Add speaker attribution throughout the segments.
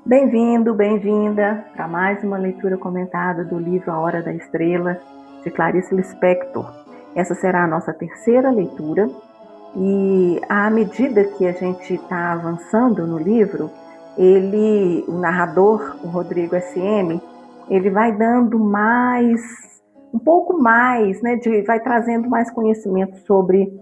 Speaker 1: Bem-vindo, bem-vinda para mais uma leitura comentada do livro A Hora da Estrela, de Clarice Lispector. Essa será a nossa terceira leitura e à medida que a gente está avançando no livro, o narrador, o Rodrigo SM, ele vai dando um pouco mais, né, vai trazendo mais conhecimento sobre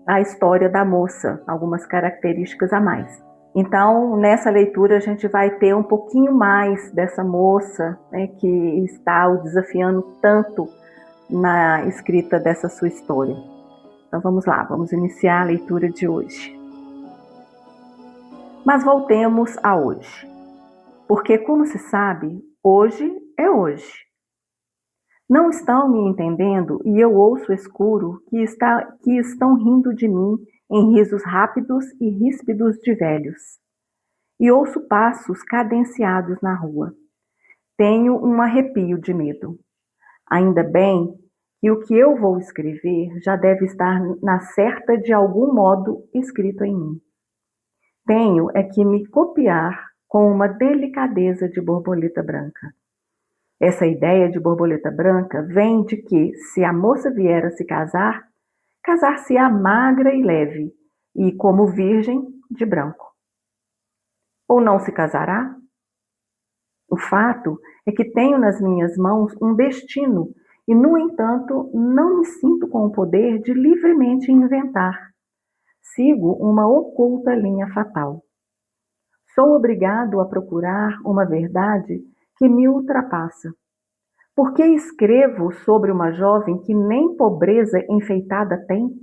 Speaker 1: a história da moça, algumas características a mais. Então, nessa leitura, a gente vai ter um pouquinho mais dessa moça, né, que está o desafiando tanto na escrita dessa sua história. Então, vamos lá, vamos iniciar a leitura de hoje. Mas voltemos a hoje, porque, como se sabe, hoje é hoje. Não estão me entendendo e eu ouço escuro que estão rindo de mim em risos rápidos e ríspidos de velhos. E ouço passos cadenciados na rua. Tenho um arrepio de medo. Ainda bem que o que eu vou escrever já deve estar na certa de algum modo escrito em mim. Tenho é que me copiar com uma delicadeza de borboleta branca. Essa ideia de borboleta branca vem de que, se a moça vier a se casar, casar-se-á magra e leve, e como virgem, de branco. Ou não se casará? O fato é que tenho nas minhas mãos um destino e, no entanto, não me sinto com o poder de livremente inventar. Sigo uma oculta linha fatal. Sou obrigado a procurar uma verdade que me ultrapassa. Por que escrevo sobre uma jovem que nem pobreza enfeitada tem?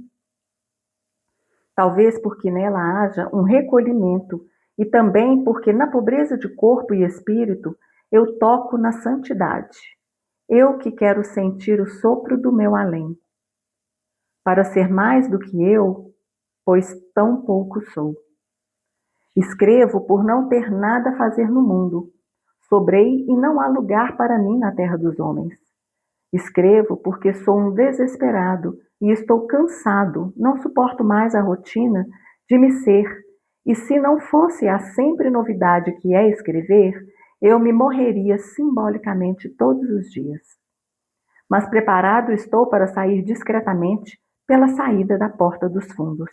Speaker 1: Talvez porque nela haja um recolhimento e também porque na pobreza de corpo e espírito eu toco na santidade. Eu que quero sentir o sopro do meu além. Para ser mais do que eu, pois tão pouco sou. Escrevo por não ter nada a fazer no mundo. Sobrei e não há lugar para mim na terra dos homens. Escrevo porque sou um desesperado e estou cansado, não suporto mais a rotina de me ser. E se não fosse a sempre novidade que é escrever, eu me morreria simbolicamente todos os dias. Mas preparado estou para sair discretamente pela saída da porta dos fundos.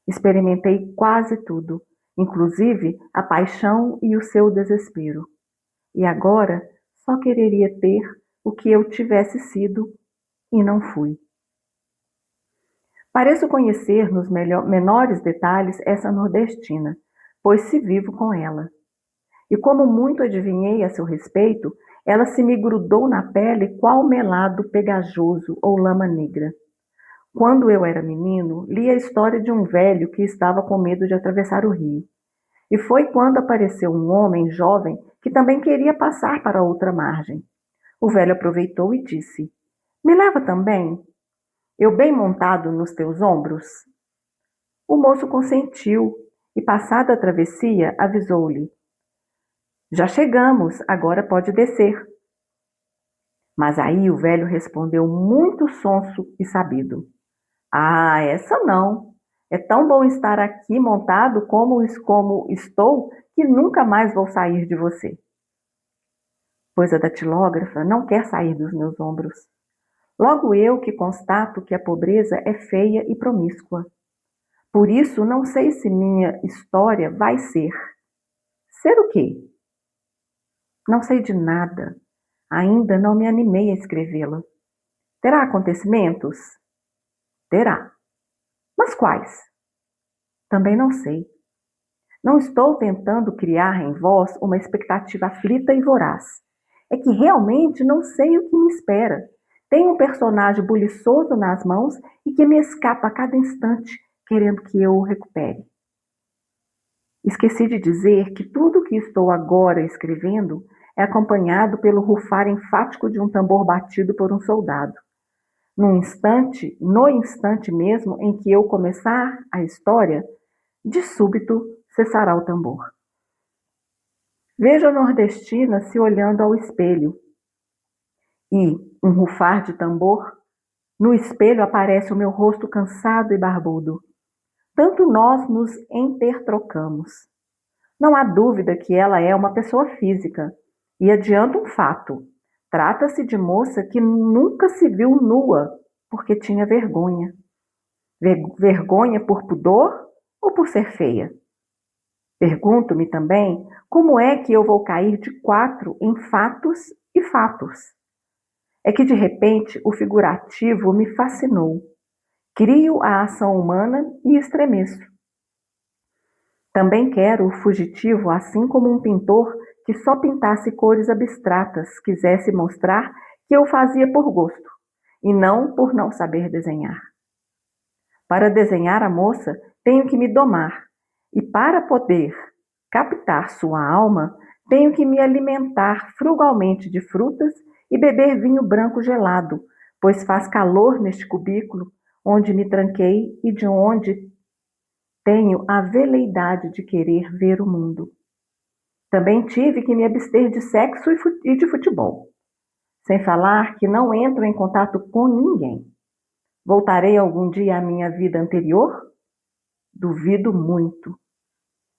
Speaker 1: Experimentei quase tudo, inclusive a paixão e o seu desespero. E agora só quereria ter o que eu tivesse sido e não fui. Pareço conhecer nos menores detalhes essa nordestina, pois se vivo com ela. E como muito adivinhei a seu respeito, ela se me grudou na pele qual melado pegajoso ou lama negra. Quando eu era menino, li a história de um velho que estava com medo de atravessar o rio. E foi quando apareceu um homem jovem que também queria passar para outra margem. O velho aproveitou e disse: Me leva também? Eu bem montado nos teus ombros? O moço consentiu e, passada a travessia, avisou-lhe: Já chegamos, agora pode descer. Mas aí o velho respondeu muito sonso e sabido: Ah, essa não. É tão bom estar aqui montado como estou que nunca mais vou sair de você. Pois a datilógrafa não quer sair dos meus ombros. Logo eu que constato que a pobreza é feia e promíscua. Por isso não sei se minha história vai ser. Ser o quê? Não sei de nada. Ainda não me animei a escrevê-la. Terá acontecimentos? Terá. Mas quais? Também não sei. Não estou tentando criar em vós uma expectativa aflita e voraz. É que realmente não sei o que me espera. Tenho um personagem buliçoso nas mãos e que me escapa a cada instante, querendo que eu o recupere. Esqueci de dizer que tudo o que estou agora escrevendo é acompanhado pelo rufar enfático de um tambor batido por um soldado. No instante mesmo em que eu começar a história, de súbito cessará o tambor. Vejo a nordestina se olhando ao espelho e, um rufar de tambor, no espelho aparece o meu rosto cansado e barbudo. Tanto nós nos intertrocamos. Não há dúvida que ela é uma pessoa física. E adianto um fato: trata-se de moça que nunca se viu nua, porque tinha vergonha. Vergonha por pudor ou por ser feia? Pergunto-me também como é que eu vou cair de quatro em fatos e fatos. É que de repente o figurativo me fascinou. Crio a ação humana e estremeço. Também quero o fugitivo, assim como um pintor que só pintasse cores abstratas, quisesse mostrar que eu fazia por gosto, e não por não saber desenhar. Para desenhar a moça, tenho que me domar, e para poder captar sua alma, tenho que me alimentar frugalmente de frutas e beber vinho branco gelado, pois faz calor neste cubículo onde me tranquei e de onde tenho a veleidade de querer ver o mundo. Também tive que me abster de sexo e de futebol, sem falar que não entro em contato com ninguém. Voltarei algum dia à minha vida anterior? Duvido muito.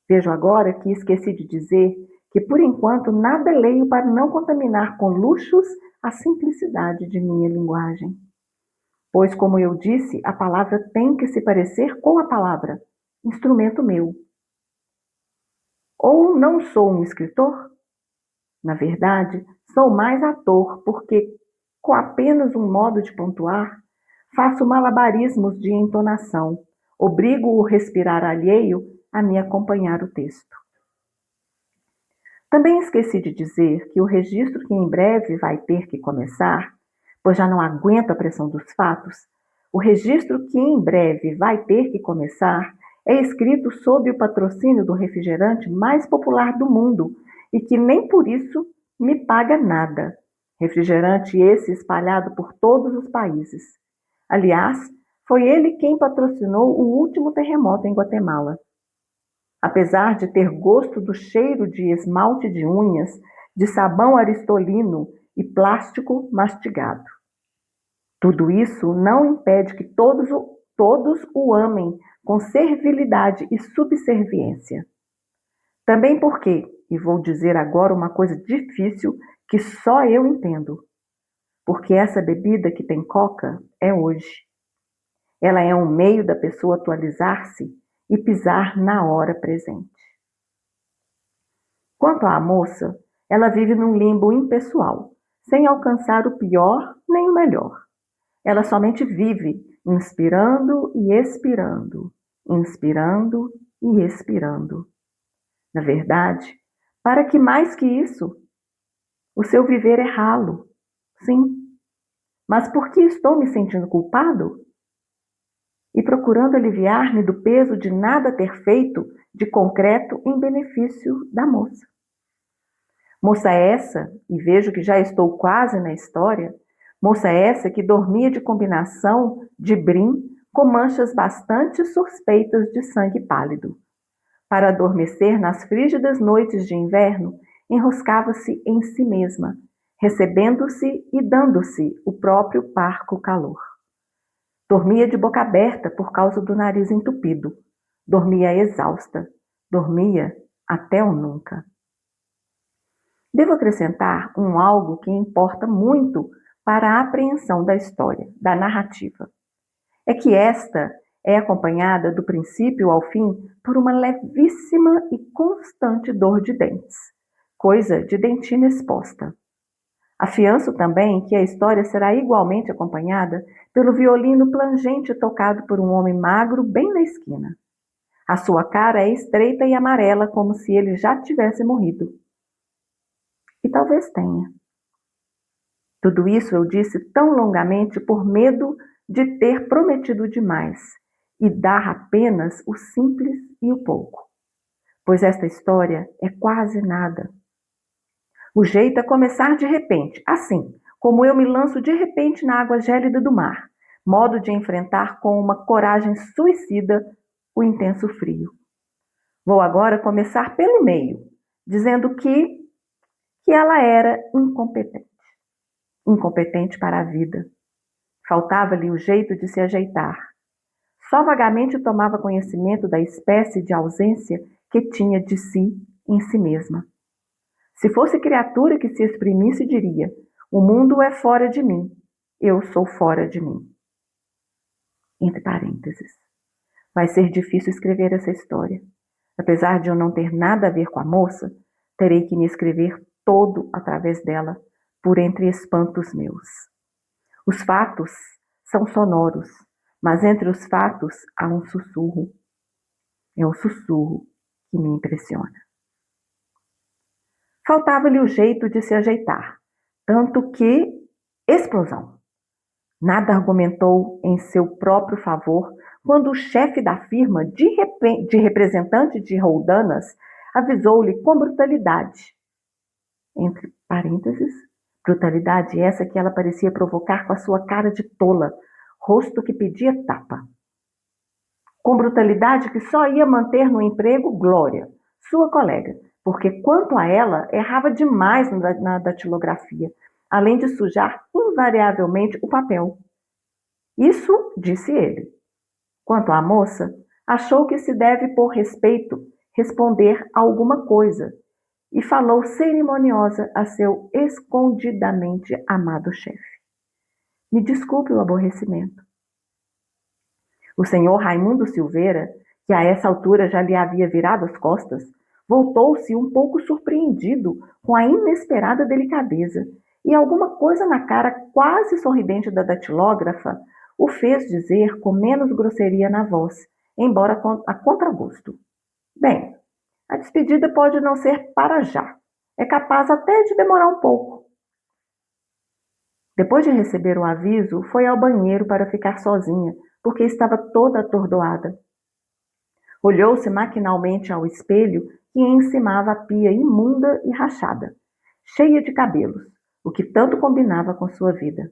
Speaker 1: Vejo agora que esqueci de dizer que, por enquanto, nada leio para não contaminar com luxos a simplicidade de minha linguagem. Pois, como eu disse, a palavra tem que se parecer com a palavra, instrumento meu. Ou não sou um escritor? Na verdade, sou mais ator, porque, com apenas um modo de pontuar, faço malabarismos de entonação, obrigo o respirar alheio a me acompanhar o texto. Também esqueci de dizer que o registro que em breve vai ter que começar, pois já não aguento a pressão dos fatos, o registro que em breve vai ter que começar é escrito sob o patrocínio do refrigerante mais popular do mundo e que nem por isso me paga nada. Refrigerante esse espalhado por todos os países. Aliás, foi ele quem patrocinou o último terremoto em Guatemala. Apesar de ter gosto do cheiro de esmalte de unhas, de sabão aristolino e plástico mastigado. Tudo isso não impede que todos o amem com servilidade e subserviência. Também porque, e vou dizer agora uma coisa difícil que só eu entendo, porque essa bebida que tem coca é hoje. Ela é um meio da pessoa atualizar-se e pisar na hora presente. Quanto à moça, ela vive num limbo impessoal, sem alcançar o pior nem o melhor. Ela somente vive, inspirando e expirando, inspirando e expirando. Na verdade, para que mais que isso? O seu viver é ralo, sim. Mas por que estou me sentindo culpado? E procurando aliviar-me do peso de nada ter feito de concreto em benefício da moça. Moça essa, e vejo que já estou quase na história, moça essa que dormia de combinação de brim com manchas bastante suspeitas de sangue pálido. Para adormecer nas frígidas noites de inverno, enroscava-se em si mesma, recebendo-se e dando-se o próprio parco calor. Dormia de boca aberta por causa do nariz entupido. Dormia exausta. Dormia até o nunca. Devo acrescentar um algo que importa muito para a apreensão da história, da narrativa. É que esta é acompanhada do princípio ao fim por uma levíssima e constante dor de dentes, coisa de dentina exposta. Afianço também que a história será igualmente acompanhada pelo violino plangente tocado por um homem magro bem na esquina. A sua cara é estreita e amarela, como se ele já tivesse morrido. E talvez tenha. Tudo isso eu disse tão longamente por medo de ter prometido demais e dar apenas o simples e o pouco. Pois esta história é quase nada. O jeito é começar de repente, assim, como eu me lanço de repente na água gélida do mar, modo de enfrentar com uma coragem suicida o intenso frio. Vou agora começar pelo meio, dizendo que ela era incompetente. Incompetente para a vida. Faltava-lhe o jeito de se ajeitar. Só vagamente tomava conhecimento da espécie de ausência que tinha de si em si mesma. Se fosse criatura que se exprimisse, diria: o mundo é fora de mim, eu sou fora de mim. Entre parênteses. Vai ser difícil escrever essa história. Apesar de eu não ter nada a ver com a moça, terei que me escrever todo através dela, por entre espantos meus. Os fatos são sonoros, mas entre os fatos há um sussurro. É o sussurro que me impressiona. Faltava-lhe o jeito de se ajeitar, tanto que explosão. Nada argumentou em seu próprio favor quando o chefe da firma, de representante de Roldanas, avisou-lhe com brutalidade. Entre parênteses, brutalidade essa que ela parecia provocar com a sua cara de tola, rosto que pedia tapa. Com brutalidade que só ia manter no emprego Glória, sua colega, porque quanto a ela, errava demais na datilografia, além de sujar invariavelmente o papel. Isso disse ele. Quanto à moça, achou que se deve, por respeito, responder a alguma coisa, e falou cerimoniosa a seu escondidamente amado chefe. Me desculpe o aborrecimento. O senhor Raimundo Silveira, que a essa altura já lhe havia virado as costas, voltou-se um pouco surpreendido com a inesperada delicadeza, e alguma coisa na cara quase sorridente da datilógrafa o fez dizer com menos grosseria na voz, embora a contragosto. Bem, a despedida pode não ser para já. É capaz até de demorar um pouco. Depois de receber o aviso, foi ao banheiro para ficar sozinha, porque estava toda atordoada. Olhou-se maquinalmente ao espelho que encimava a pia imunda e rachada, cheia de cabelos, o que tanto combinava com sua vida.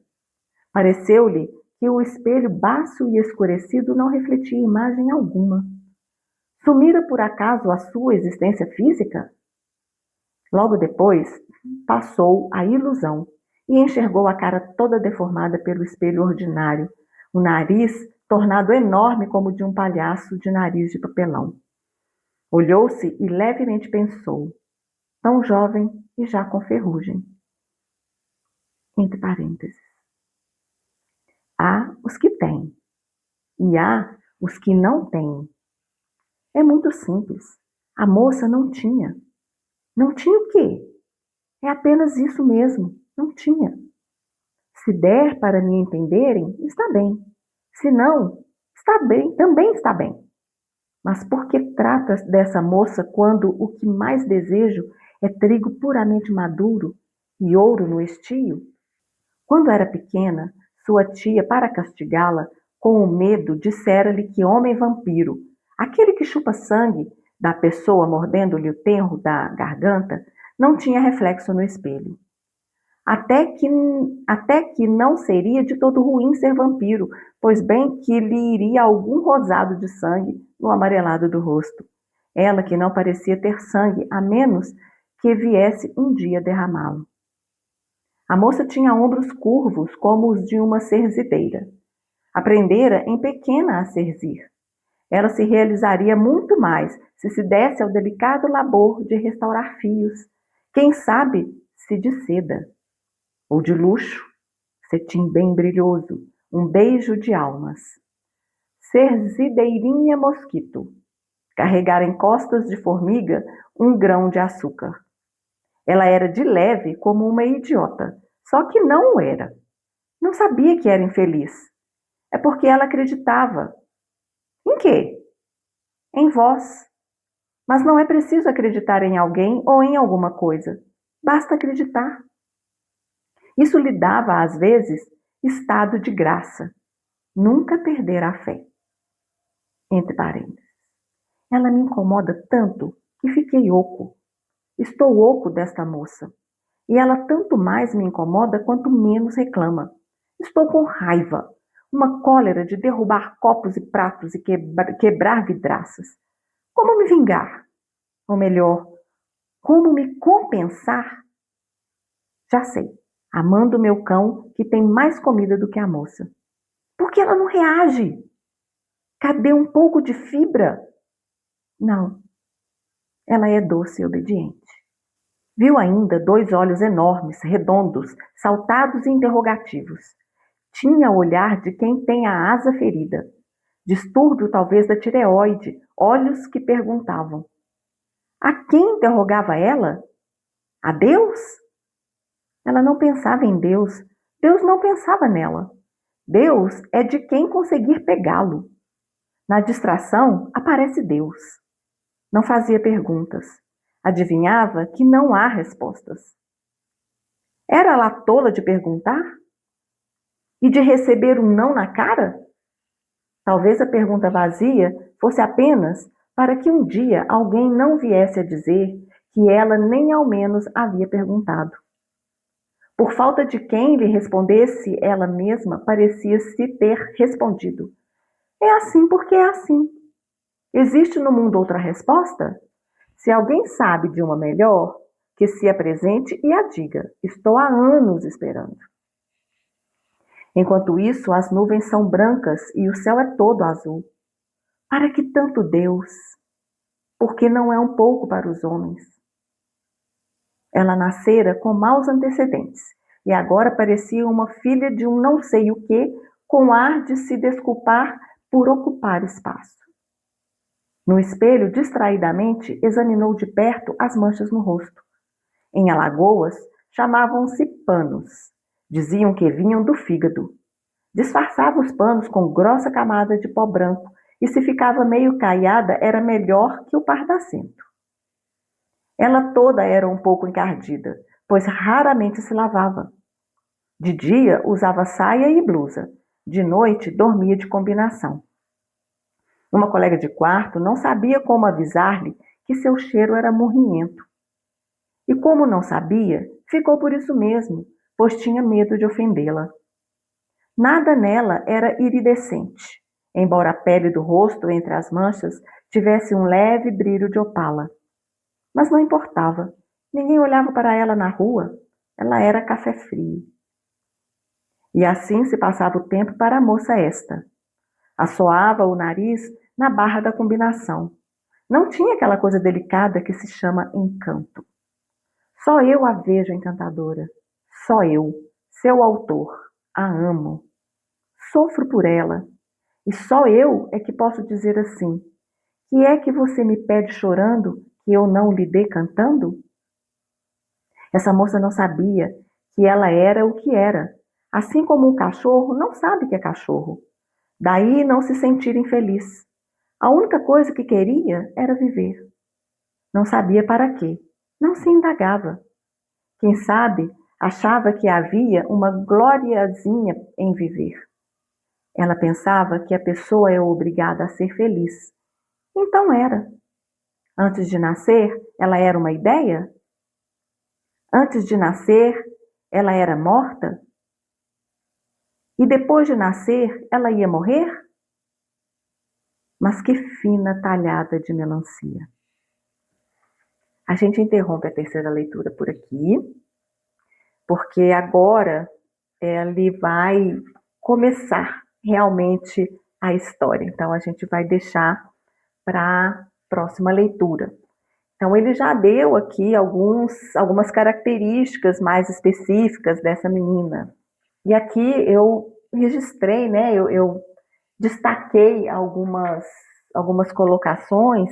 Speaker 1: Pareceu-lhe que o espelho baço e escurecido não refletia imagem alguma. Sumira por acaso a sua existência física? Logo depois, passou a ilusão e enxergou a cara toda deformada pelo espelho ordinário, o nariz tornado enorme como de um palhaço de nariz de papelão. Olhou-se e levemente pensou, tão jovem e já com ferrugem. Entre parênteses. Há os que têm, e há os que não têm. É muito simples. A moça não tinha. Não tinha o quê? É apenas isso mesmo, não tinha. Se der para me entenderem, está bem. Se não, está bem, também está bem. Mas por que tratas dessa moça quando o que mais desejo é trigo puramente maduro e ouro no estio? Quando era pequena, sua tia, para castigá-la, com o medo, dissera-lhe que homem vampiro, aquele que chupa sangue da pessoa mordendo-lhe o tenro da garganta, não tinha reflexo no espelho. Até que não seria de todo ruim ser vampiro, pois bem que lhe iria algum rosado de sangue no amarelado do rosto. Ela que não parecia ter sangue, a menos que viesse um dia derramá-lo. A moça tinha ombros curvos como os de uma serzideira. Aprendera em pequena a serzir. Ela se realizaria muito mais se desse ao delicado labor de restaurar fios, quem sabe se de seda, ou de luxo, cetim bem brilhoso, um beijo de almas. Serzideirinha mosquito, carregar em costas de formiga um grão de açúcar. Ela era de leve como uma idiota, só que não o era. Não sabia que era infeliz. É porque ela acreditava. Em quê? Em vós. Mas não é preciso acreditar em alguém ou em alguma coisa. Basta acreditar. Isso lhe dava, às vezes, estado de graça. Nunca perder a fé. Entre parênteses. Ela me incomoda tanto que fiquei oco. Estou oco desta moça. E ela tanto mais me incomoda quanto menos reclama. Estou com raiva, uma cólera de derrubar copos e pratos e quebrar vidraças. Como me vingar? Ou melhor, como me compensar? Já sei, amando meu cão que tem mais comida do que a moça. Por que ela não reage? Cadê um pouco de fibra? Não, ela é doce e obediente. Viu ainda 2 olhos enormes, redondos, saltados e interrogativos. Tinha o olhar de quem tem a asa ferida. Distúrbio talvez da tireoide, olhos que perguntavam. A quem interrogava ela? A Deus? Ela não pensava em Deus. Deus não pensava nela. Deus é de quem conseguir pegá-lo. Na distração, aparece Deus. Não fazia perguntas. Adivinhava que não há respostas. Era ela tola de perguntar? E de receber um não na cara? Talvez a pergunta vazia fosse apenas para que um dia alguém não viesse a dizer que ela nem ao menos havia perguntado. Por falta de quem lhe respondesse, ela mesma parecia-se ter respondido. É assim porque é assim. Existe no mundo outra resposta? Se alguém sabe de uma melhor, que se apresente e a diga. Estou há anos esperando. Enquanto isso, as nuvens são brancas e o céu é todo azul. Para que tanto Deus? Porque não é um pouco para os homens. Ela nascera com maus antecedentes e agora parecia uma filha de um não sei o que, com ar de se desculpar por ocupar espaço. No espelho, distraidamente, examinou de perto as manchas no rosto. Em Alagoas, chamavam-se panos. Diziam que vinham do fígado. Disfarçava os panos com grossa camada de pó branco e se ficava meio caiada era melhor que o pardacento. Ela toda era um pouco encardida, pois raramente se lavava. De dia usava saia e blusa, de noite dormia de combinação. Uma colega de quarto não sabia como avisar-lhe que seu cheiro era morrinhento. E como não sabia, ficou por isso mesmo, pois tinha medo de ofendê-la. Nada nela era iridescente, embora a pele do rosto entre as manchas tivesse um leve brilho de opala. Mas não importava, ninguém olhava para ela na rua, ela era café frio. E assim se passava o tempo para a moça esta. Assoava o nariz na barra da combinação. Não tinha aquela coisa delicada que se chama encanto. Só eu a vejo encantadora. Só eu, seu autor, a amo. Sofro por ela. E só eu é que posso dizer assim: que é que você me pede chorando que eu não lhe dê cantando? Essa moça não sabia que ela era o que era, assim como um cachorro não sabe que é cachorro. Daí não se sentir infeliz. A única coisa que queria era viver. Não sabia para quê. Não se indagava. Quem sabe, achava que havia uma gloriazinha em viver. Ela pensava que a pessoa é obrigada a ser feliz. Então era. Antes de nascer, ela era uma ideia? Antes de nascer, ela era morta? E depois de nascer, ela ia morrer? Mas que fina talhada de melancia. A gente interrompe a terceira leitura por aqui, porque agora ele vai começar realmente a história. Então a gente vai deixar para a próxima leitura. Então ele já deu aqui algumas características mais específicas dessa menina. E aqui eu registrei, né? Eu destaquei algumas colocações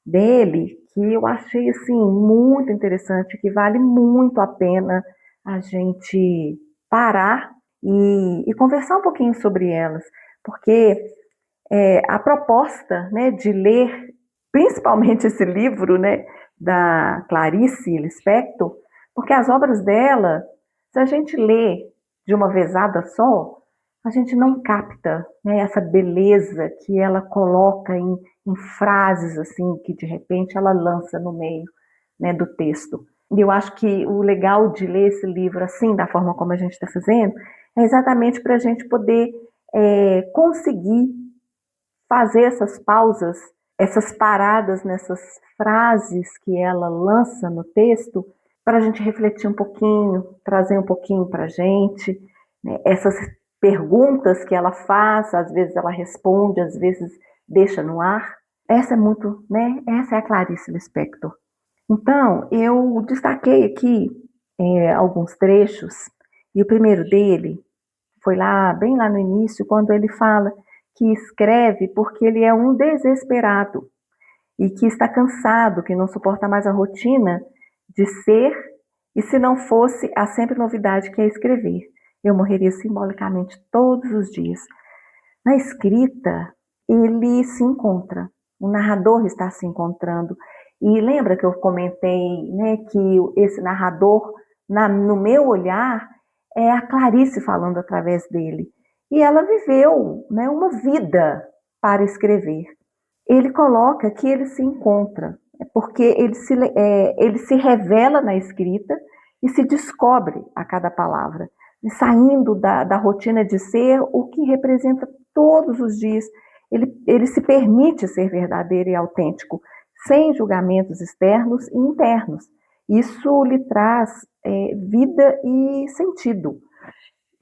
Speaker 1: dele que eu achei assim muito interessante, que vale muito a pena a gente parar e conversar um pouquinho sobre elas, porque a proposta, né, de ler principalmente esse livro, né, da Clarice Lispector, porque as obras dela, se a gente lê de uma vezada só, a gente não capta, né, essa beleza que ela coloca em frases assim que de repente ela lança no meio, né, do texto. E eu acho que o legal de ler esse livro assim, da forma como a gente está fazendo, é exatamente para a gente poder conseguir fazer essas pausas, essas paradas nessas frases que ela lança no texto, para a gente refletir um pouquinho, trazer um pouquinho para a gente, né? Essas perguntas que ela faz, às vezes ela responde, às vezes deixa no ar. Essa é muito, né? Essa é a Clarice Lispector. Então, eu destaquei aqui alguns trechos, e o primeiro dele foi lá, bem lá no início, quando ele fala que escreve porque ele é um desesperado e que está cansado, que não suporta mais a rotina de ser, e se não fosse a sempre novidade que é escrever, eu morreria simbolicamente todos os dias. Na escrita, ele se encontra, o narrador está se encontrando. E lembra que eu comentei, né, que esse narrador, no meu olhar, é a Clarice falando através dele. E ela viveu, né, uma vida para escrever. Ele coloca que ele se encontra, porque ele se revela na escrita e se descobre a cada palavra, saindo da rotina de ser o que representa todos os dias. Ele se permite ser verdadeiro e autêntico, sem julgamentos externos e internos. Isso lhe traz vida e sentido.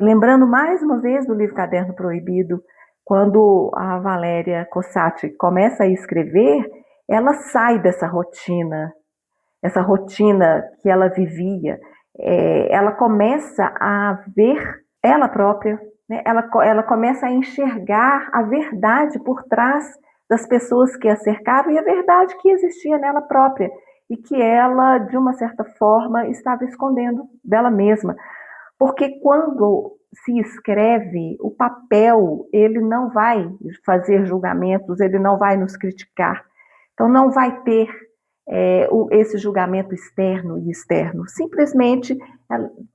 Speaker 1: Lembrando mais uma vez do livro Caderno Proibido, quando a Valéria Cossati começa a escrever, ela sai dessa rotina, essa rotina que ela vivia. Ela começa a ver ela própria, né? Ela começa a enxergar a verdade por trás das pessoas que a cercavam e a verdade que existia nela própria e que ela, de uma certa forma, estava escondendo dela mesma. Porque quando se escreve, o papel, ele não vai fazer julgamentos, ele não vai nos criticar. Então, não vai ter esse julgamento externo e externo. Simplesmente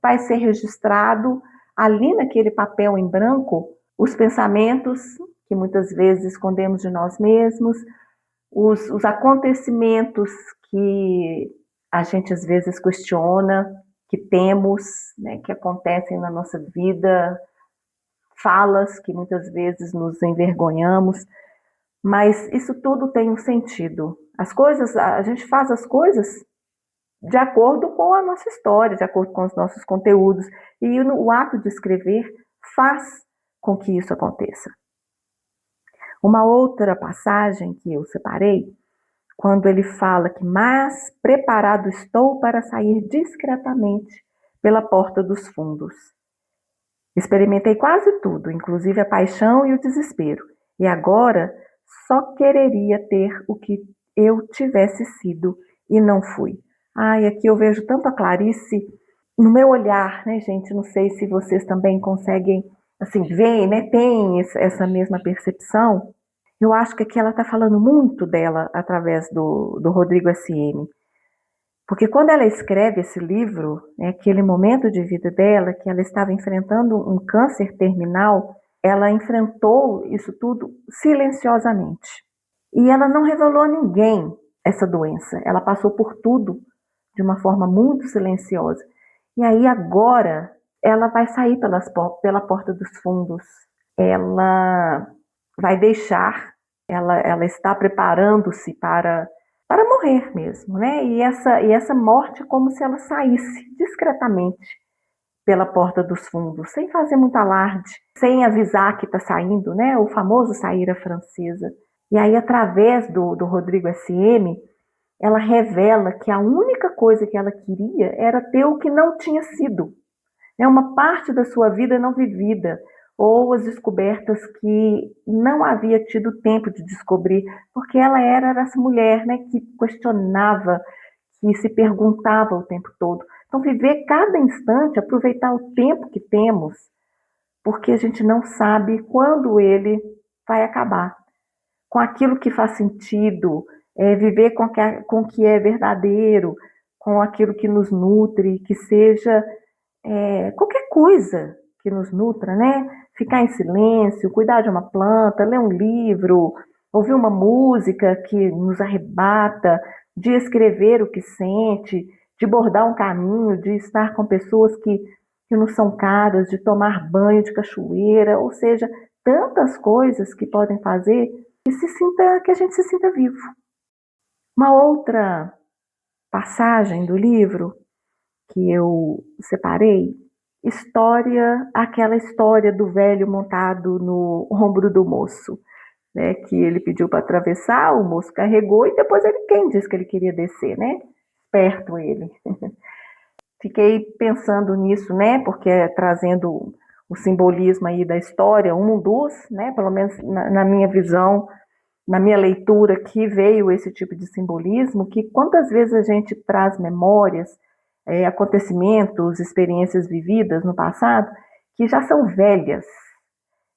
Speaker 1: vai ser registrado ali naquele papel em branco os pensamentos que muitas vezes escondemos de nós mesmos, os acontecimentos que a gente às vezes questiona, que temos, né, que acontecem na nossa vida, falas que muitas vezes nos envergonhamos, mas isso tudo tem um sentido. As coisas, a gente faz as coisas de acordo com a nossa história, de acordo com os nossos conteúdos, e o ato de escrever faz com que isso aconteça. Uma outra passagem que eu separei, quando ele fala que mas preparado estou para sair discretamente pela porta dos fundos. Experimentei quase tudo, inclusive a paixão e o desespero, e agora só quereria ter o que eu tivesse sido e não fui. Ai, aqui eu vejo tanto a Clarice no meu olhar, né, gente? Não sei se vocês também conseguem, assim, ver, né? Tem essa mesma percepção. Eu acho que aqui ela está falando muito dela através do Rodrigo SM. Porque quando ela escreve esse livro, né, aquele momento de vida dela, que ela estava enfrentando um câncer terminal, ela enfrentou isso tudo silenciosamente. E ela não revelou a ninguém essa doença. Ela passou por tudo de uma forma muito silenciosa. E aí agora ela vai sair pela porta dos fundos. Ela vai deixar, ela está preparando-se para morrer mesmo, né? E essa morte é como se ela saísse discretamente pela porta dos fundos, sem fazer muito alarde, sem avisar que está saindo, né? O famoso sair à francesa. E aí, através do Rodrigo SM, ela revela que a única coisa que ela queria era ter o que não tinha sido, né? Uma parte da sua vida não vivida, ou as descobertas que não havia tido tempo de descobrir, porque ela era essa mulher, né, que questionava, que se perguntava o tempo todo. Então, viver cada instante, aproveitar o tempo que temos, porque a gente não sabe quando ele vai acabar. Com aquilo que faz sentido, viver com o que é verdadeiro, com aquilo que nos nutre, que seja qualquer coisa que nos nutra, né? Ficar em silêncio, cuidar de uma planta, ler um livro, ouvir uma música que nos arrebata, de escrever o que sente, de bordar um caminho, de estar com pessoas que nos são caras, de tomar banho de cachoeira, ou seja, tantas coisas que podem fazer que a gente se sinta vivo. Uma outra passagem do livro que eu separei, aquela história do velho montado no ombro do moço. né, que ele pediu para atravessar, o moço carregou e depois quem disse que ele queria descer, né? Esperto ele. Fiquei pensando nisso, né, porque trazendo o simbolismo aí da história, um dos, né, pelo menos na minha visão, na minha leitura, que veio esse tipo de simbolismo, que quantas vezes a gente traz memórias, acontecimentos, experiências vividas no passado, que já são velhas,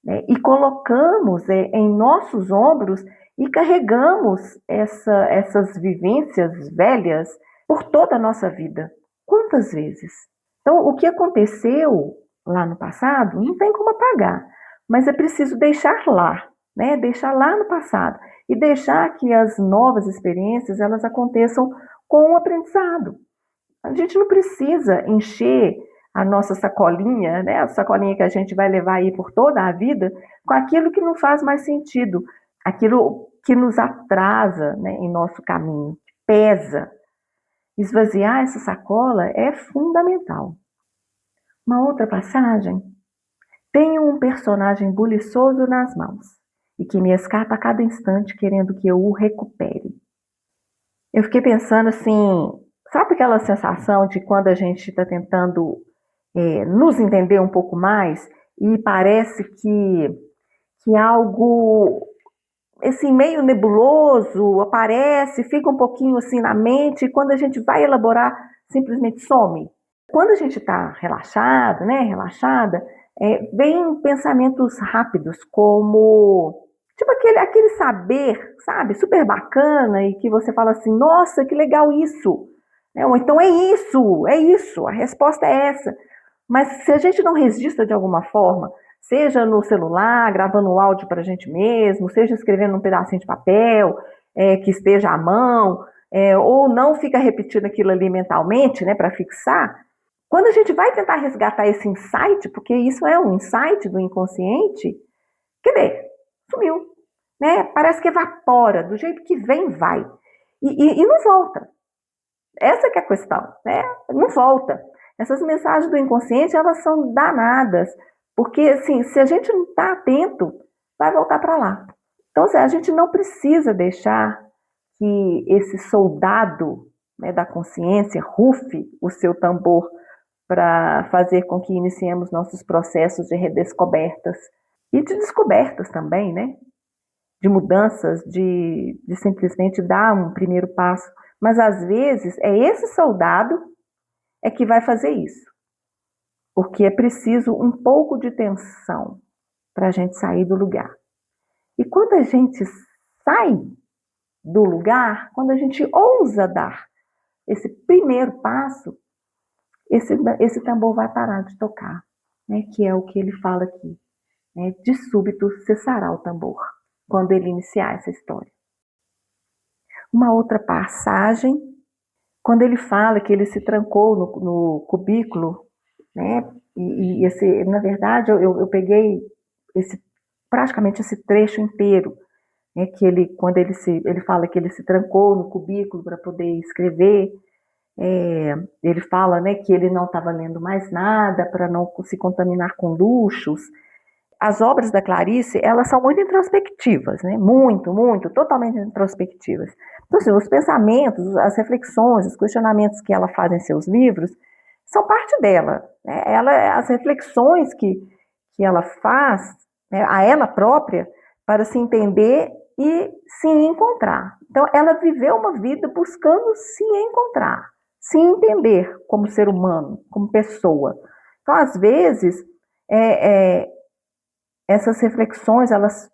Speaker 1: né, e colocamos em nossos ombros e carregamos essas vivências velhas por toda a nossa vida. Quantas vezes? Então, o que aconteceu lá no passado não tem como apagar, mas é preciso deixar lá, né? Deixar lá no passado e deixar que as novas experiências elas aconteçam com o aprendizado. A gente não precisa encher a nossa sacolinha, né? A sacolinha que a gente vai levar aí por toda a vida, com aquilo que não faz mais sentido, aquilo que nos atrasa, né, em nosso caminho, pesa. Esvaziar essa sacola é fundamental. Uma outra passagem. Tenho um personagem buliçoso nas mãos e que me escapa a cada instante querendo que eu o recupere. Eu fiquei pensando assim, sabe aquela sensação de quando a gente está tentando nos entender um pouco mais e parece que algo esse meio nebuloso aparece, fica um pouquinho assim na mente e quando a gente vai elaborar simplesmente some. Quando a gente está relaxado, né, relaxada, vem pensamentos rápidos, como tipo aquele saber, sabe, super bacana, e que você fala assim, nossa, que legal isso. Ou então é isso, a resposta é essa. Mas se a gente não registra de alguma forma, seja no celular, gravando o áudio para a gente mesmo, seja escrevendo num pedacinho de papel, que esteja à mão, ou não fica repetindo aquilo ali mentalmente, né, para fixar, quando a gente vai tentar resgatar esse insight, porque isso é um insight do inconsciente, cadê? Sumiu. Né? Parece que evapora, do jeito que vem, vai. E não volta. Essa que é a questão, né? Não volta. Essas mensagens do inconsciente, elas são danadas, porque assim, se a gente não está atento, vai voltar para lá. Então, assim, a gente não precisa deixar que esse soldado, né, da consciência rufe o seu tambor para fazer com que iniciemos nossos processos de redescobertas e de descobertas também, né? De mudanças, de simplesmente dar um primeiro passo. Mas às vezes é esse soldado que vai fazer isso, porque é preciso um pouco de tensão para a gente sair do lugar. E quando a gente sai do lugar, quando a gente ousa dar esse primeiro passo, esse tambor vai parar de tocar, né? Que é o que ele fala aqui, né? De súbito cessará o tambor, quando ele iniciar essa história. Uma outra passagem, quando ele fala que ele se trancou no cubículo, né? Na verdade, eu peguei praticamente esse trecho inteiro, né? Que quando ele fala que ele se trancou no cubículo para poder escrever, ele fala, né, que ele não estava lendo mais nada para não se contaminar com luxos. As obras da Clarice, elas são muito introspectivas, né? Muito, muito, totalmente introspectivas. Então, assim, os pensamentos, as reflexões, os questionamentos que ela faz em seus livros são parte dela, né? As reflexões que ela faz, né, a ela própria para se entender e se encontrar. Então, ela viveu uma vida buscando se encontrar, se entender como ser humano, como pessoa. Então, às vezes, essas reflexões, elas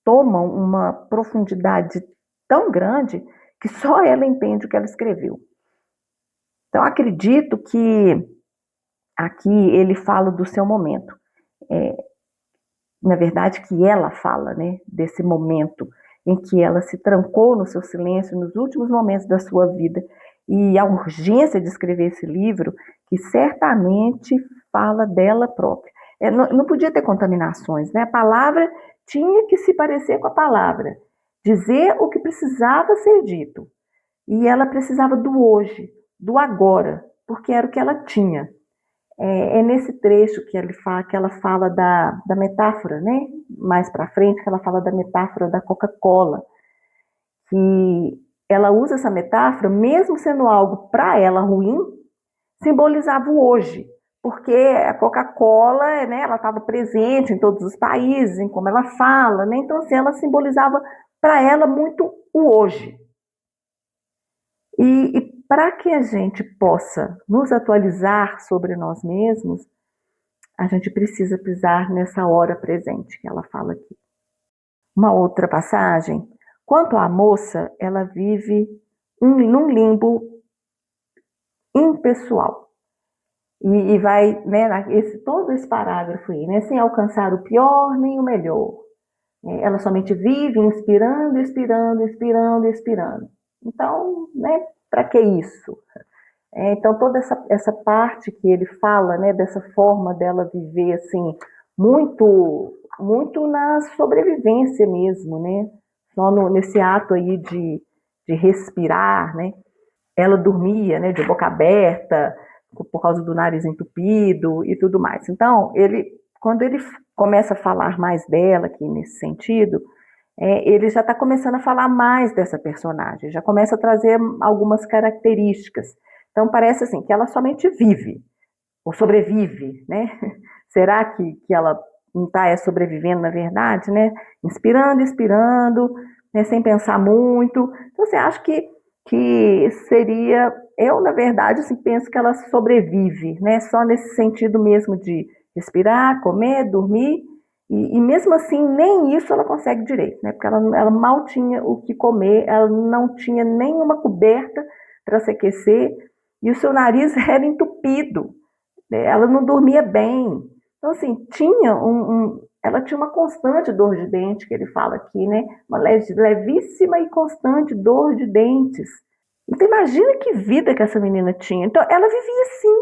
Speaker 1: tomam uma profundidade tão grande que só ela entende o que ela escreveu. Então, acredito que aqui ele fala do seu momento. Na verdade, que ela fala, né, desse momento em que ela se trancou no seu silêncio nos últimos momentos da sua vida e a urgência de escrever esse livro, que certamente fala dela própria. Não podia ter contaminações, né? A palavra tinha que se parecer com a palavra, dizer o que precisava ser dito. E ela precisava do hoje, do agora, porque era o que ela tinha. É nesse trecho que ela fala da metáfora, né? Mais para frente, que ela fala da metáfora da Coca-Cola, que ela usa essa metáfora, mesmo sendo algo para ela ruim, simbolizava o hoje, porque a Coca-Cola, né, ela estava presente em todos os países, em como ela fala, né? Então, assim, ela simbolizava para ela muito o hoje. E para que a gente possa nos atualizar sobre nós mesmos, a gente precisa pisar nessa hora presente que ela fala aqui. Uma outra passagem, quanto à moça, ela vive num limbo impessoal. E vai, né, todo esse parágrafo aí, né, sem alcançar o pior nem o melhor. Ela somente vive inspirando, expirando, inspirando, expirando. Então, né, para que isso? Então, toda essa parte que ele fala, né, dessa forma dela viver, assim, muito na sobrevivência mesmo, né? Só nesse ato aí de respirar, né? Ela dormia, né, de boca aberta, por causa do nariz entupido e tudo mais. Então, quando ele começa a falar mais dela aqui nesse sentido, ele já está começando a falar mais dessa personagem, já começa a trazer algumas características. Então, parece assim, que ela somente vive, ou sobrevive, né? Será que ela não está sobrevivendo, na verdade, né? Inspirando, expirando, né? Sem pensar muito. Então, você acha que seria... Eu, na verdade, assim, penso que ela sobrevive, né? Só nesse sentido mesmo de respirar, comer, dormir, e mesmo assim, nem isso ela consegue direito, né? Porque ela mal tinha o que comer, ela não tinha nenhuma coberta para se aquecer, e o seu nariz era entupido, né? Ela não dormia bem. Então, assim, ela tinha uma constante dor de dente, que ele fala aqui, né? Uma levíssima e constante dor de dentes. Então, imagina que vida que essa menina tinha. Então, ela vivia assim,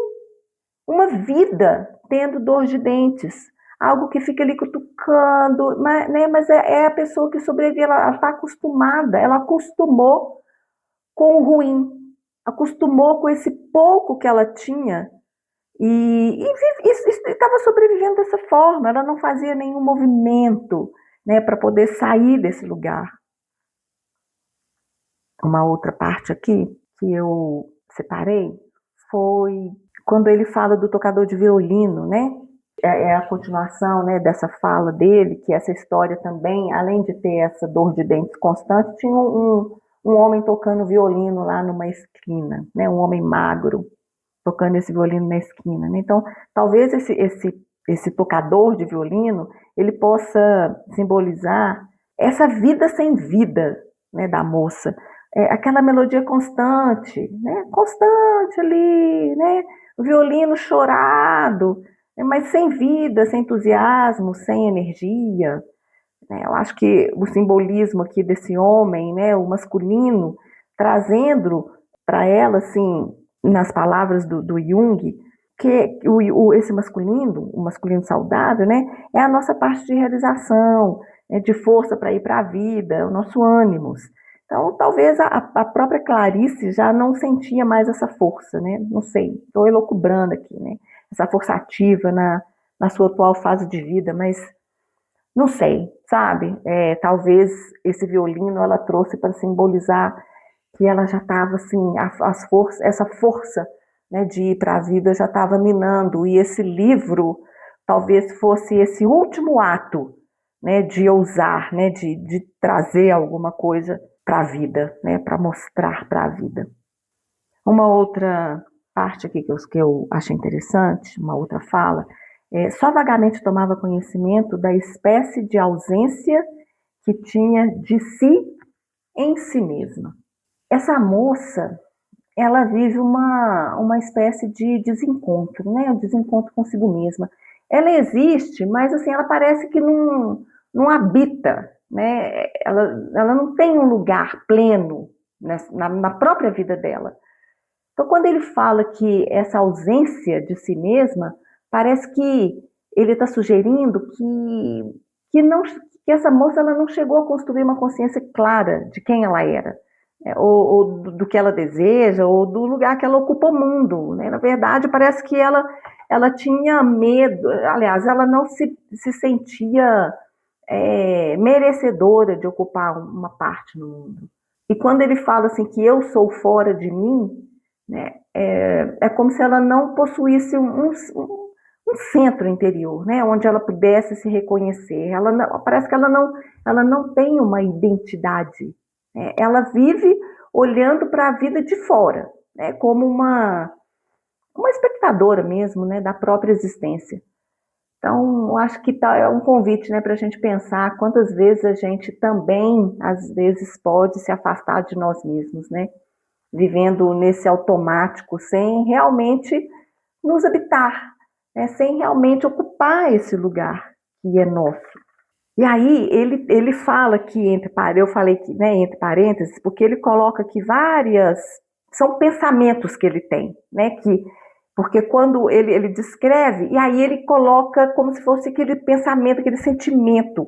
Speaker 1: uma vida tendo dor de dentes, algo que fica ali cutucando, mas é a pessoa que sobrevive, ela está acostumada, ela acostumou com o ruim, acostumou com esse pouco que ela tinha e estava sobrevivendo dessa forma, ela não fazia nenhum movimento, né, para poder sair desse lugar. Uma outra parte aqui que eu separei foi quando ele fala do tocador de violino, né? É a continuação, né, dessa fala dele, que essa história também, além de ter essa dor de dentes constante, tinha um homem tocando violino lá numa esquina, né? Um homem magro tocando esse violino na esquina, né? Então, talvez esse tocador de violino ele possa simbolizar essa vida sem vida, né, da moça, aquela melodia constante, né, constante ali, né, o violino chorado, né, mas sem vida, sem entusiasmo, sem energia, né? Eu acho que o simbolismo aqui desse homem, né, o masculino, trazendo para ela, assim, nas palavras do Jung, que esse masculino, o masculino saudável, né, é a nossa parte de realização, né, de força para ir para a vida, o nosso ânimos. Então, talvez a própria Clarice já não sentia mais essa força, né? Não sei, estou elocubrando aqui, né? Essa força ativa na sua atual fase de vida, mas não sei, sabe? Talvez esse violino ela trouxe para simbolizar que ela já estava assim, essa força, né, de ir para a vida já estava minando, e esse livro talvez fosse esse último ato, né, de ousar, né, de trazer alguma coisa para a vida, né, para mostrar para a vida. Uma outra parte aqui que eu achei interessante, uma outra fala, só vagamente tomava conhecimento da espécie de ausência que tinha de si em si mesma. Essa moça, ela vive uma espécie de desencontro, né? Um desencontro consigo mesma. Ela existe, mas assim, ela parece que não habita, né? Ela não tem um lugar pleno na própria vida dela. Então, quando ele fala que essa ausência de si mesma, parece que ele está sugerindo que essa moça ela não chegou a construir uma consciência clara de quem ela era, né? Ou do que ela deseja, ou do lugar que ela ocupa o mundo, né? Na verdade, parece que ela ela tinha medo, aliás, ela não se sentia merecedora de ocupar uma parte no mundo. E quando ele fala assim que eu sou fora de mim, né, é como se ela não possuísse um centro interior, né, onde ela pudesse se reconhecer. Parece que ela não tem uma identidade. Né, ela vive olhando para a vida de fora, né, como uma espectadora mesmo, né, da própria existência. Então, eu acho que é um convite, né, para a gente pensar quantas vezes a gente também, às vezes, pode se afastar de nós mesmos, né? Vivendo nesse automático, sem realmente nos habitar, né? Sem realmente ocupar esse lugar que é nosso. E aí, ele fala que, eu falei que, né, entre parênteses, porque ele coloca aqui são pensamentos que ele tem, né, porque quando ele descreve, e aí ele coloca como se fosse aquele pensamento, aquele sentimento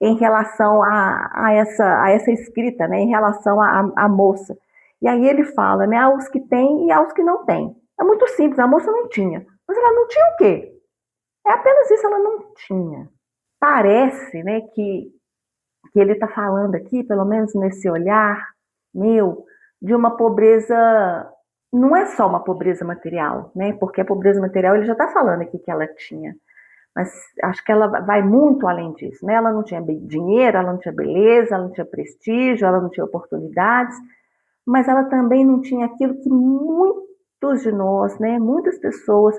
Speaker 1: em relação a essa escrita, né, em relação à moça. E aí ele fala, né, aos que têm e aos que não têm. É muito simples, a moça não tinha. Mas ela não tinha o quê? É apenas isso, ela não tinha. Parece, né, que ele está falando aqui, pelo menos nesse olhar meu, de uma pobreza, não é só uma pobreza material, né? Porque a pobreza material ele já está falando aqui que ela tinha, mas acho que ela vai muito além disso, né? Ela não tinha dinheiro, ela não tinha beleza, ela não tinha prestígio, ela não tinha oportunidades, mas ela também não tinha aquilo que muitos de nós, né? Muitas pessoas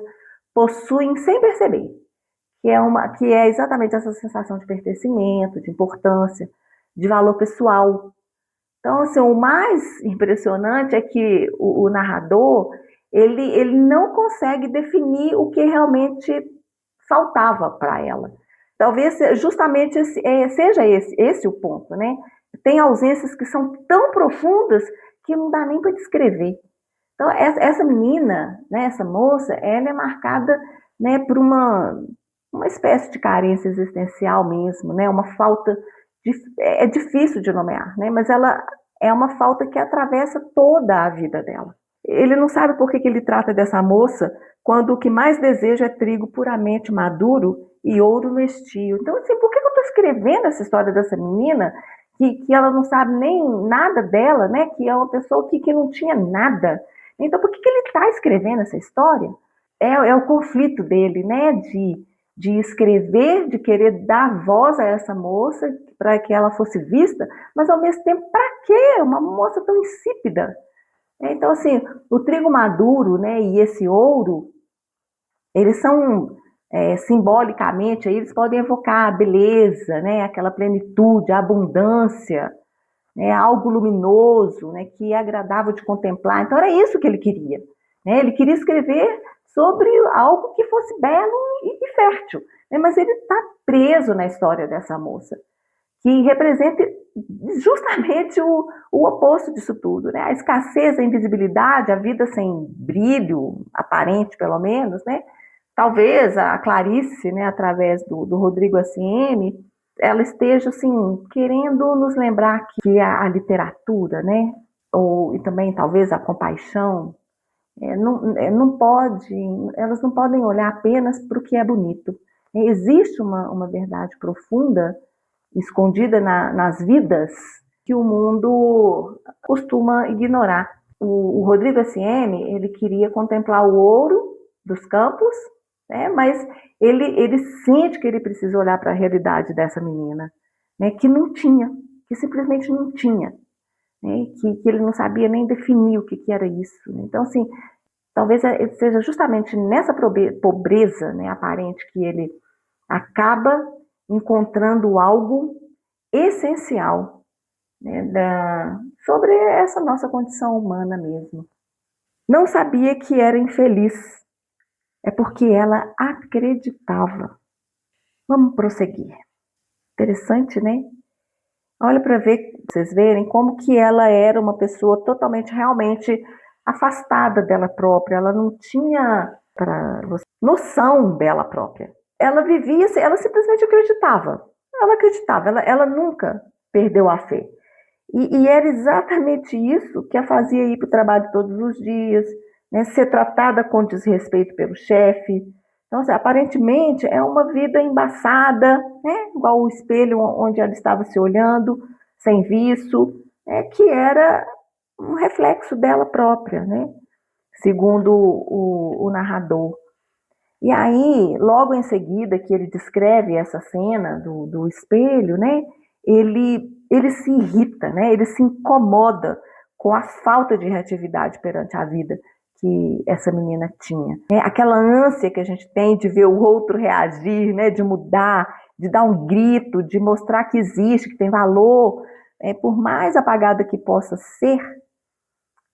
Speaker 1: possuem sem perceber, que é exatamente essa sensação de pertencimento, de importância, de valor pessoal. Então, assim, o mais impressionante é que o narrador, ele não consegue definir o que realmente faltava para ela. Talvez justamente seja esse o ponto, né? Tem ausências que são tão profundas que não dá nem para descrever. Então, essa menina, né, essa moça, ela é marcada, né, por uma espécie de carência existencial mesmo, né, uma falta, é difícil de nomear, né, mas ela é uma falta que atravessa toda a vida dela. Ele não sabe por que ele trata dessa moça quando o que mais deseja é trigo puramente maduro e ouro no estio. Então, assim, por que eu estou escrevendo essa história dessa menina que ela não sabe nem nada dela, né, que é uma pessoa que não tinha nada? Então, por que ele está escrevendo essa história? É o conflito dele, né? De escrever, de querer dar voz a essa moça para que ela fosse vista, mas ao mesmo tempo, para quê? Uma moça tão insípida. Então, assim, o trigo maduro, né, e esse ouro, eles são simbolicamente, aí eles podem evocar a beleza, né, aquela plenitude, a abundância, né, algo luminoso, né, que é agradável de contemplar. Então era isso que ele queria. Né? Ele queria escrever sobre algo que fosse belo e fértil. Né? Mas ele está preso na história dessa moça, que representa justamente o oposto disso tudo. Né? A escassez, a invisibilidade, a vida sem brilho, aparente pelo menos, né? Talvez a Clarice, né, através do Rodrigo SM, ela esteja assim querendo nos lembrar que a literatura, né, e também talvez a compaixão, não pode, elas não podem olhar apenas para o que é bonito. Existe uma verdade profunda escondida nas vidas que o mundo costuma ignorar. O Rodrigo SM, ele queria contemplar o ouro dos campos, né? Mas ele sente que ele precisa olhar para a realidade dessa menina, né? Que não tinha, que simplesmente não tinha, né? Que ele não sabia nem definir o que era isso. Né? Então, assim, talvez seja justamente nessa pobreza, né, aparente que ele acaba encontrando algo essencial, né, sobre essa nossa condição humana mesmo. Não sabia que era infeliz, é porque ela acreditava. Vamos prosseguir. Interessante, né? Olha para ver, vocês verem como que ela era uma pessoa totalmente, realmente afastada dela própria. Ela não tinha noção dela própria. Ela vivia, ela simplesmente acreditava. Ela acreditava, ela nunca perdeu a fé. E era exatamente isso que a fazia ir para o trabalho todos os dias, né? Ser tratada com desrespeito pelo chefe, Então, assim, aparentemente, é uma vida embaçada, né? Igual o espelho onde ela estava se olhando, sem viço, que era um reflexo dela própria, né? Segundo o narrador. E aí, logo em seguida que ele descreve essa cena do espelho, né? Ele se irrita, né? Ele se incomoda com a falta de reatividade perante a vida que essa menina tinha. Aquela ânsia que a gente tem de ver o outro reagir, né? De mudar, de dar um grito, de mostrar que existe, que tem valor, por mais apagada que possa ser,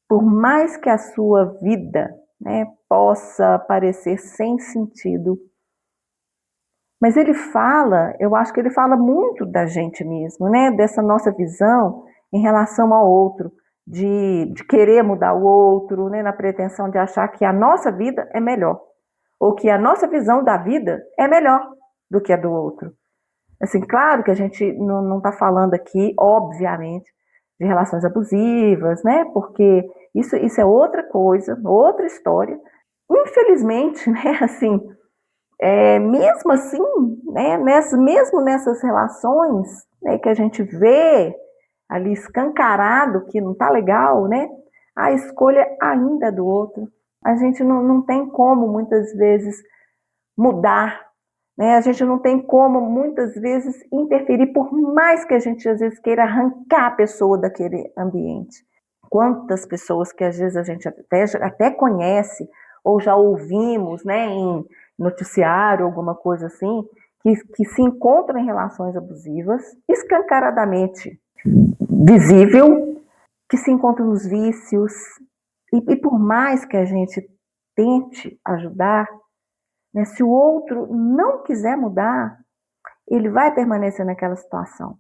Speaker 1: por mais que a sua vida, né, possa parecer sem sentido. Mas ele fala, eu acho que ele fala muito da gente mesmo, né, dessa nossa visão em relação ao outro, de querer mudar o outro, né, na pretensão de achar que a nossa vida é melhor, ou que a nossa visão da vida é melhor do que a do outro. Assim, claro que a gente não está falando aqui, obviamente, de relações abusivas, né? Porque isso é outra coisa, outra história. Infelizmente, né? Assim, mesmo assim, né? Mesmo nessas relações, né? Que a gente vê ali escancarado que não está legal, né? A escolha ainda é do outro. A gente não tem como muitas vezes mudar, né? A gente não tem como, muitas vezes, interferir, por mais que a gente, às vezes, queira arrancar a pessoa daquele ambiente. Quantas pessoas que, às vezes, a gente até conhece, ou já ouvimos, né, em noticiário, alguma coisa assim, que se encontram em relações abusivas, escancaradamente visível, que se encontram nos vícios, e por mais que a gente tente ajudar, né? Se o outro não quiser mudar, ele vai permanecer naquela situação.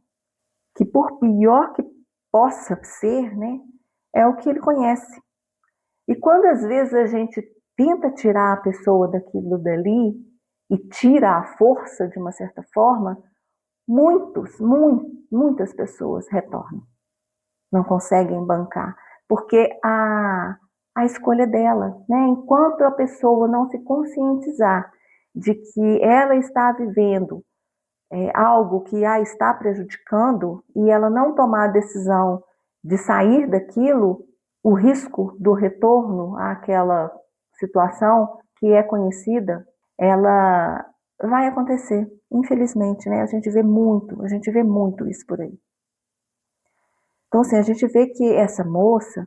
Speaker 1: Que por pior que possa ser, né, é o que ele conhece. E quando às vezes a gente tenta tirar a pessoa daquilo dali e tira a força de uma certa forma, muitas pessoas retornam. Não conseguem bancar. Porque a escolha dela, né? Enquanto a pessoa não se conscientizar de que ela está vivendo algo que a está prejudicando e ela não tomar a decisão de sair daquilo, o risco do retorno àquela situação que é conhecida, ela vai acontecer, infelizmente, né? A gente vê muito isso por aí. Então, assim, a gente vê que essa moça,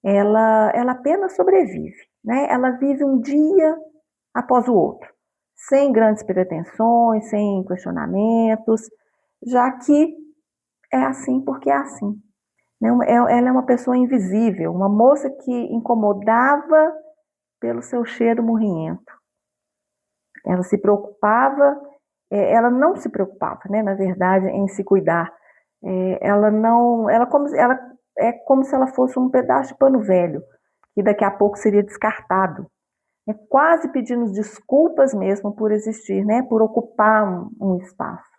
Speaker 1: ela apenas sobrevive, né? Ela vive um dia após o outro, sem grandes pretensões, sem questionamentos, já que é assim porque é assim. Né? Ela é uma pessoa invisível, uma moça que incomodava pelo seu cheiro morrento. Ela se preocupava, ela não se preocupava, né, na verdade, em se cuidar. Ela não, ela é como se ela fosse um pedaço de pano velho, que daqui a pouco seria descartado. Quase pedindo desculpas mesmo por existir, né, por ocupar um espaço.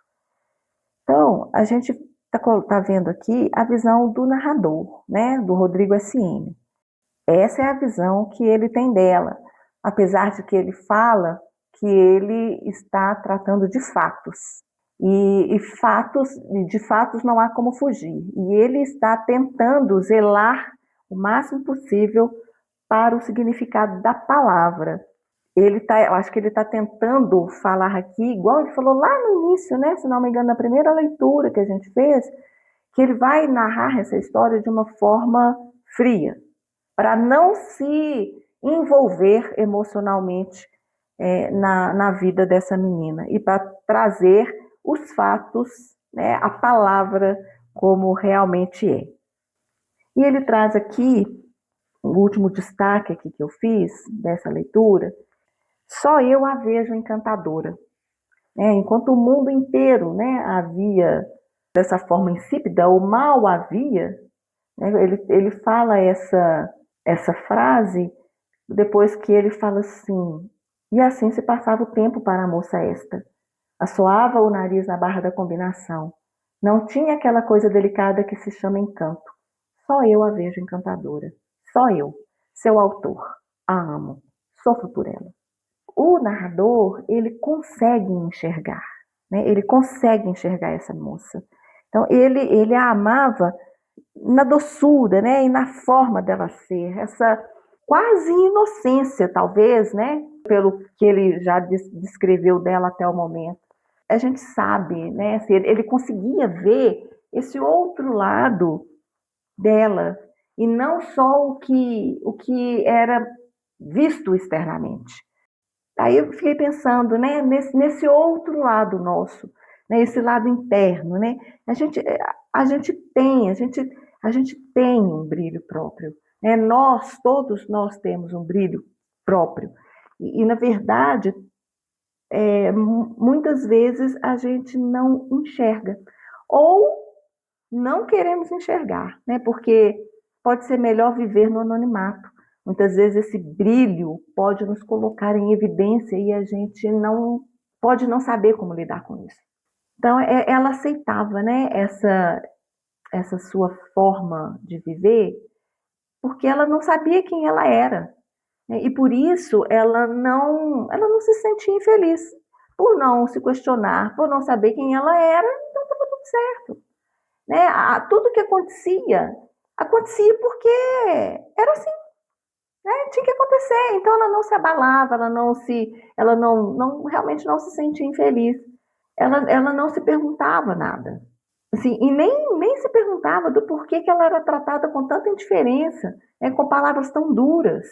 Speaker 1: Então, a gente está vendo aqui a visão do narrador, né, do Rodrigo S.M. Essa é a visão que ele tem dela, apesar de que ele fala que ele está tratando de fatos. E de fatos não há como fugir. E ele está tentando zelar o máximo possível para o significado da palavra. Eu acho que ele está tentando falar aqui, igual ele falou lá no início, né? Se não me engano, na primeira leitura que a gente fez, que ele vai narrar essa história de uma forma fria, para não se envolver emocionalmente na vida dessa menina e para trazer os fatos, né, a palavra como realmente é. E ele traz aqui, o último destaque aqui que eu fiz dessa leitura, só eu a vejo encantadora. Enquanto o mundo inteiro, né, havia dessa forma insípida, o mal havia, né, ele fala essa frase depois que ele fala assim: e assim se passava o tempo para a moça esta. Assoava o nariz na barra da combinação. Não tinha aquela coisa delicada que se chama encanto. Só eu a vejo encantadora. Só eu, seu autor. A amo. Sofro por ela. o narrador, ele consegue enxergar, né? Ele consegue enxergar essa moça. Então, ele a amava na doçura, né? E na forma dela ser, essa quase inocência, talvez, né? Pelo que ele já descreveu dela até o momento. A gente sabe, né? Assim, ele conseguia ver esse outro lado dela e não só o que era visto externamente. Aí eu fiquei pensando, né, nesse outro lado nosso, né, esse lado interno, né? A gente, a gente tem, a gente tem um brilho próprio, né? Todos nós temos um brilho próprio. Na verdade, muitas vezes a gente não enxerga ou não queremos enxergar, né? Porque pode ser melhor viver no anonimato. Muitas vezes esse brilho pode nos colocar em evidência e a gente não pode não saber como lidar com isso. Então, ela aceitava, né, essa sua forma de viver, porque ela não sabia quem ela era, né? E por isso ela não se sentia infeliz, por não se questionar, por não saber quem ela era, então estava tudo certo, né? Tudo que acontecia porque era assim, né? Tinha que acontecer. Então ela não se abalava, ela não realmente não se sentia infeliz. Ela não se perguntava nada. Assim, e nem se perguntava do porquê que ela era tratada com tanta indiferença, né, com palavras tão duras.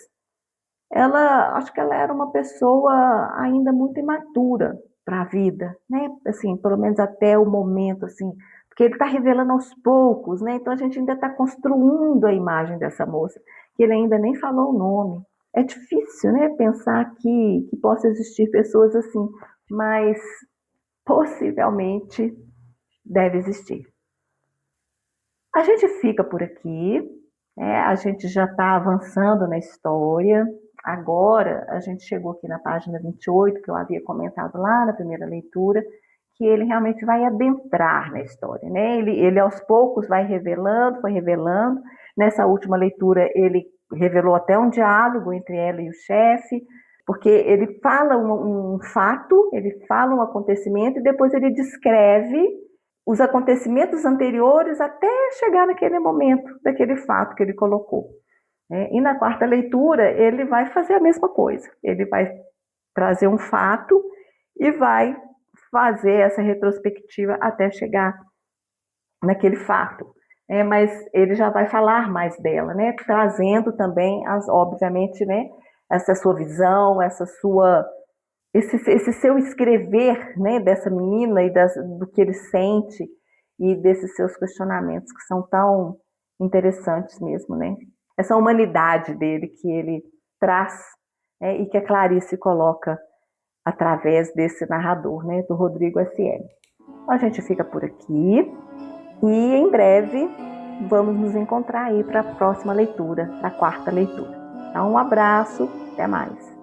Speaker 1: Acho que ela era uma pessoa ainda muito imatura para a vida, né? Assim, pelo menos até o momento, assim, porque ele está revelando aos poucos, né? Então a gente ainda está construindo a imagem dessa moça, que ele ainda nem falou o nome. É difícil, né? Pensar que possa existir pessoas assim, mas possivelmente deve existir. A gente fica por aqui, né? A gente já está avançando na história. Agora, a gente chegou aqui na página 28, que eu havia comentado lá na primeira leitura, que ele realmente vai adentrar na história, né? Ele aos poucos vai revelando, foi revelando. Nessa última leitura, ele revelou até um diálogo entre ela e o chefe, porque ele fala um fato, ele fala um acontecimento e depois ele descreve os acontecimentos anteriores até chegar naquele momento, daquele fato que ele colocou, né? E na quarta leitura, ele vai fazer a mesma coisa. Ele vai trazer um fato e vai fazer essa retrospectiva até chegar naquele fato. Mas ele já vai falar mais dela, né? Trazendo também, obviamente, né, essa sua visão, esse seu escrever, né, dessa menina e do que ele sente e desses seus questionamentos que são tão interessantes mesmo, né? Essa humanidade dele que ele traz, né, e que a Clarice coloca através desse narrador, né, do Rodrigo S.M. A gente fica por aqui e em breve vamos nos encontrar aí para a próxima leitura, para a quarta leitura. Então, um abraço, até mais.